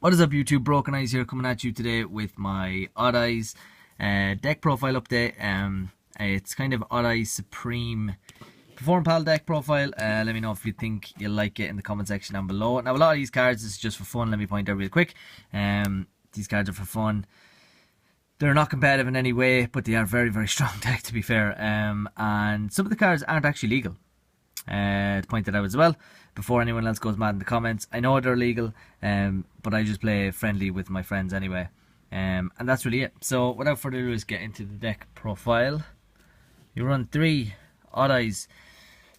What is up, YouTube? Broken Eyes here, coming at you today with my Odd Eyes deck profile update. It's kind of Odd Eyes Supreme Performapals Deck profile. Let me know if you think you like it in the comment section down below. Now, a lot of these cards is just for fun. Let me point out real quick. These cards are for fun. They're not competitive in any way, but they are very, very strong deck, to be fair. And some of the cards aren't actually legal. To point that out as well before anyone else goes mad in the comments. I know they're legal, but I just play friendly with my friends anyway, and that's really it. So without further ado, let's get into the deck profile. You run 3 Odd Eyes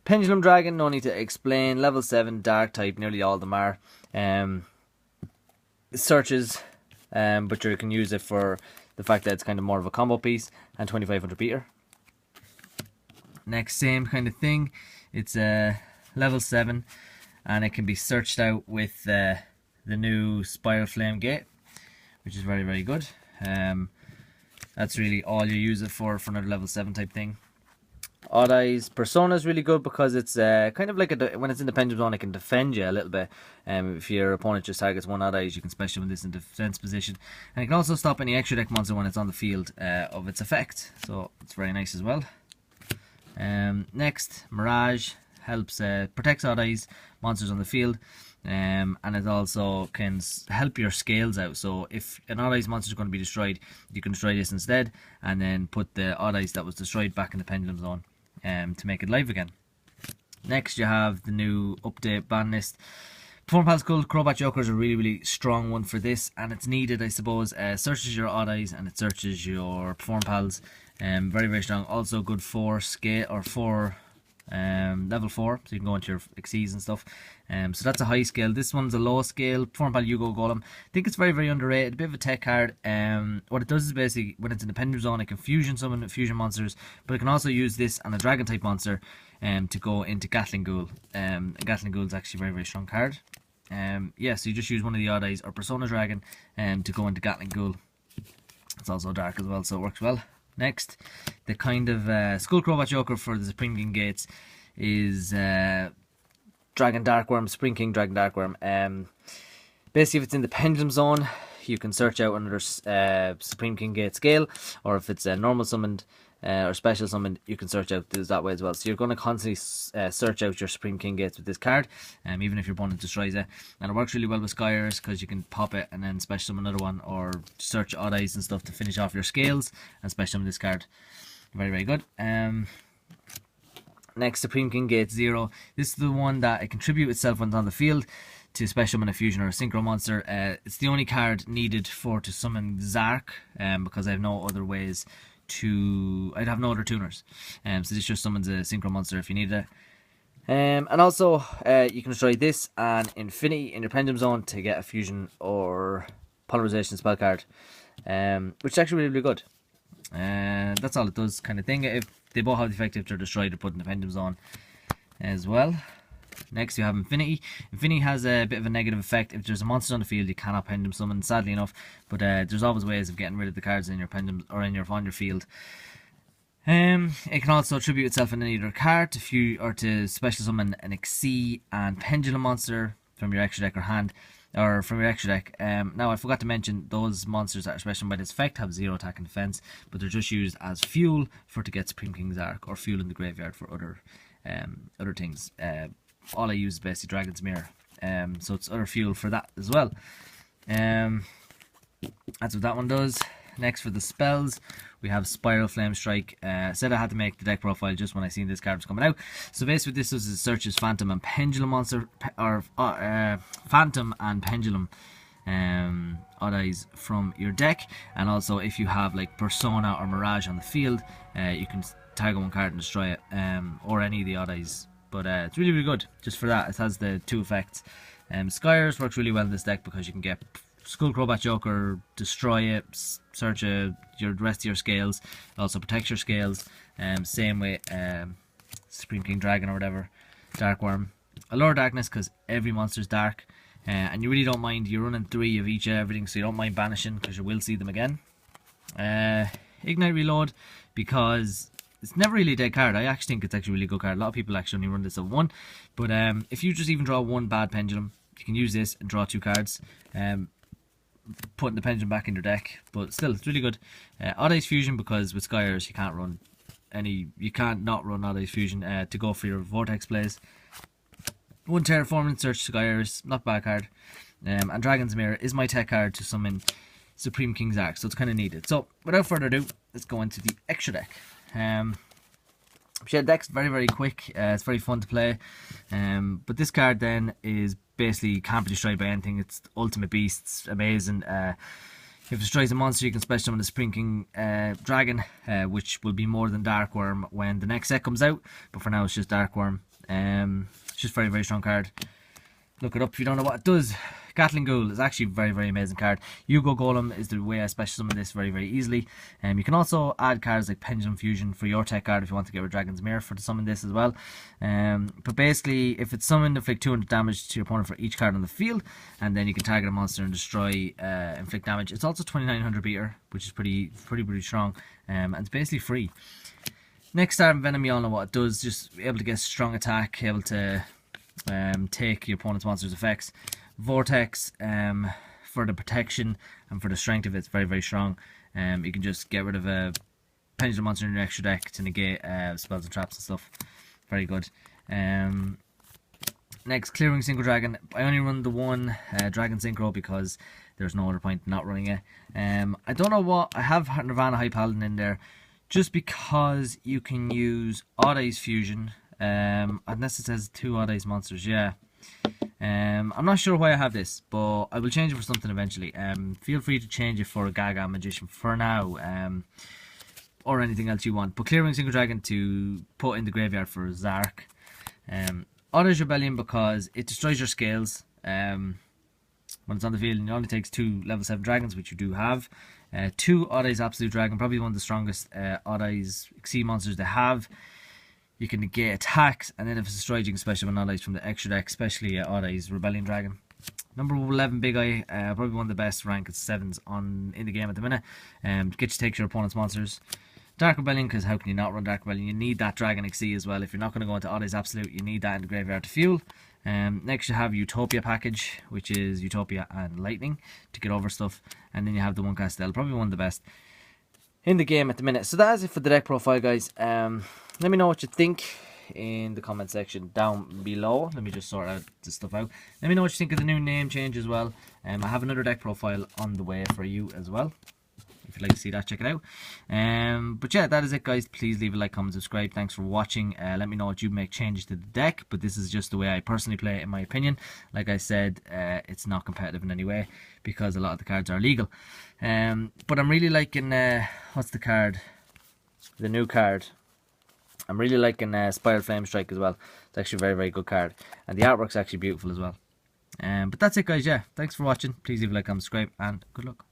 Pendulum Dragon, no need to explain. Level 7 dark type, nearly all of them are. Searches, but you can use it for the fact that it's kind of more of a combo piece, and 2500 meter. Next, same kind of thing. It's a level 7, and it can be searched out with the new Spiral Flame Gate, which is very, very good. That's really all you use it for another level 7 type thing. Odd Eyes Persona is really good because it's kind of like when it's in the pendulum zone, it can defend you a little bit. If your opponent just targets one Odd Eyes, you can special with this in defense position, and it can also stop any extra deck monster when it's on the field of its effect. So it's very nice as well. Next, Mirage helps protects Odd Eyes monsters on the field, and it also can help your scales out. So if an Odd Eyes monster is going to be destroyed, you can destroy this instead, and then put the Odd Eyes that was destroyed back in the pendulum zone to make it live again. Next, you have the new update Banlist. Performapals Gold Crobat Joker is a really, really strong one for this, and it's needed, I suppose. Searches your Odd Eyes and it searches your Performapals. Very, very strong. Also good for scale or for level 4, so you can go into your Xyz and stuff. So that's a high scale. This one's a low scale. Performapal Yugo Golem. I think it's very, very underrated. A bit of a tech card. What it does is basically when it's in the pendulum zone, it can fusion summon fusion monsters, but it can also use this and a dragon type monster to go into Gatling Ghoul. Gatling Ghoul is actually a very, very strong card. Yeah, so you just use one of the Odd Eyes or Persona Dragon to go into Gatling Ghoul. It's also dark as well, so it works well. Next, the kind of Skull Crobat Joker for the Supreme King Gates is Dragon Darkworm, Supreme King Dragon Darkworm. Basically, if it's in the pendulum zone, you can search out another Supreme King Gate scale, or if it's normal summoned or special summoned, you can search out that way as well. So you're going to constantly search out your Supreme King Gates with this card, even if your opponent destroys it. And it works really well with Skyers because you can pop it and then special summon another one, or search Odd Eyes and stuff to finish off your scales and special summon this card. Very, very good. Next, Supreme King Gate 0. This is the one that it contributes itself when it's on the field to special summon a fusion or a synchro monster. It's the only card needed to summon Zark, because I have no other ways I'd have no other tuners. So this just summons a synchro monster if you need it. And also you can destroy this and Infinity in your pendulum zone to get a fusion or polarization spell card, which is actually really, really good. That's all it does, kind of thing. If they both have the effect, if they're destroyed, they're put in the pendulum zone as well. Next, you have Infinity. Infinity has a bit of a negative effect. If there's a monster on the field, you cannot pendulum summon, sadly enough. But there's always ways of getting rid of the cards in your pendulum or on your field. It can also attribute itself in either card to special summon an Xyz and pendulum monster from your extra deck or hand, or from your extra deck. Now, I forgot to mention those monsters that are special by this effect have 0 attack and defense, but they're just used as fuel to get Supreme King's Arc, or fuel in the graveyard for other things. All I use is basically Dragon's Mirror, so it's other fuel for that as well. That's what that one does. Next, for the spells, we have Spiral Flame Strike. Said I had to make the deck profile just when I seen this card was coming out. So basically, what this does is it searches Phantom and Pendulum monster, or Phantom and Pendulum Odd Eyes from your deck, and also if you have like Persona or Mirage on the field, you can target one card and destroy it, or any of the Odd Eyes. But it's really, really good just for that. It has the 2 effects. Skyers works really well in this deck because you can get Skull Crobat Joker, destroy it, search your rest of your scales. It also protects your scales. Same with Supreme King Dragon or whatever. Darkworm. Allure Darkness because every monster is dark. And you really don't mind. You're running 3 of each everything, so you don't mind banishing because you will see them again. Ignite Reload because it's never really a dead card. I actually think it's actually a really good card. A lot of people actually only run this at 1. But if you just even draw 1 bad pendulum, you can use this and draw 2 cards. putting the Pendulum back in your deck, but still, it's really good. Odd Eyes Fusion, because with Skyers you can't run you can't not run Odd Eyes Fusion to go for your Vortex plays. 1 Terraforming Search Skyers, not bad card. And Dragon's Mirror is my tech card to summon Supreme King's Arc, so it's kind of needed. So without further ado, let's go into the extra deck. The deck's very, very quick. It's very fun to play. But this card then is basically can't be destroyed by anything. It's ultimate beast. It's amazing. If it destroys a monster, you can special summon the Supreme King Dragon, which will be more than Darkworm when the next set comes out. But for now, it's just Darkworm. It's just a very, very strong card. Look it up if you don't know what it does. Gatling Ghoul is actually a very, very amazing card. Yugo Golem is the way I special summon this very, very easily. You can also add cards like Pendulum Fusion for your tech card if you want to get rid of Dragon's Mirror to summon this as well. But basically, if it's summoned, inflict 200 damage to your opponent for each card on the field, and then you can target a monster and destroy, inflict damage. It's also 2900 beater, which is pretty strong, and it's basically free. Next, Starving Venom, you all know what it does. Just able to get strong attack, able to take your opponent's monster's effects. Vortex for the protection and for the strength of it, it's very, very strong. You can just get rid of a Pendulum monster in your extra deck to negate spells and traps and stuff. Very good. Next, Clearing Synchro Dragon. I only run the one Dragon Synchro because there's no other point in not running it. I don't know what, I have Nirvana High Paladin in there just because you can use Odd Eyes Fusion, unless it says 2 Odd Eyes monsters, yeah. I'm not sure why I have this, but I will change it for something eventually. Feel free to change it for a Gaga Magician for now, or anything else you want. But Clearing Synchro Dragon to put in the graveyard for Zark. Odd Eyes Rebellion because it destroys your scales when it's on the field, and it only takes 2 level 7 dragons, which you do have. 2 Odd Eyes Absolute Dragon, probably one of the strongest Odd Eyes Xyz monsters they have. You can negate attacks, and then if it's destroyed, you can special summon Odd Eyes from the extra deck, especially Odd Eyes Rebellion Dragon. Number 11, Big Eye, probably one of the best ranked 7s in the game at the minute. Get to take your opponent's monsters. Dark Rebellion, because how can you not run Dark Rebellion? You need that Dragon Xyz as well. If you're not going to go into Odd Eyes Absolute, you need that in the graveyard to fuel. Next you have Utopia package, which is Utopia and Lightning to get over stuff. And then you have the 1 Castell, probably one of the best in the game at the minute. So that is it for the deck profile, guys. Let me know what you think in the comment section down below. Let me just sort out this stuff out. Let me know what you think of the new name change as well. I have another deck profile on the way for you as well. If you'd like to see that, check it out. But yeah, that is it, guys. Please leave a like, comment, subscribe. Thanks for watching. Let me know what you make changes to the deck, but this is just the way I personally play it, in my opinion. Like I said, it's not competitive in any way because a lot of the cards are legal. But I'm really liking what's the card? The new card. I'm really liking Spiral Flame Strike as well. It's actually a very, very good card, and the artwork's actually beautiful as well. But that's it, guys. Yeah, thanks for watching. Please leave a like, comment, subscribe, and good luck.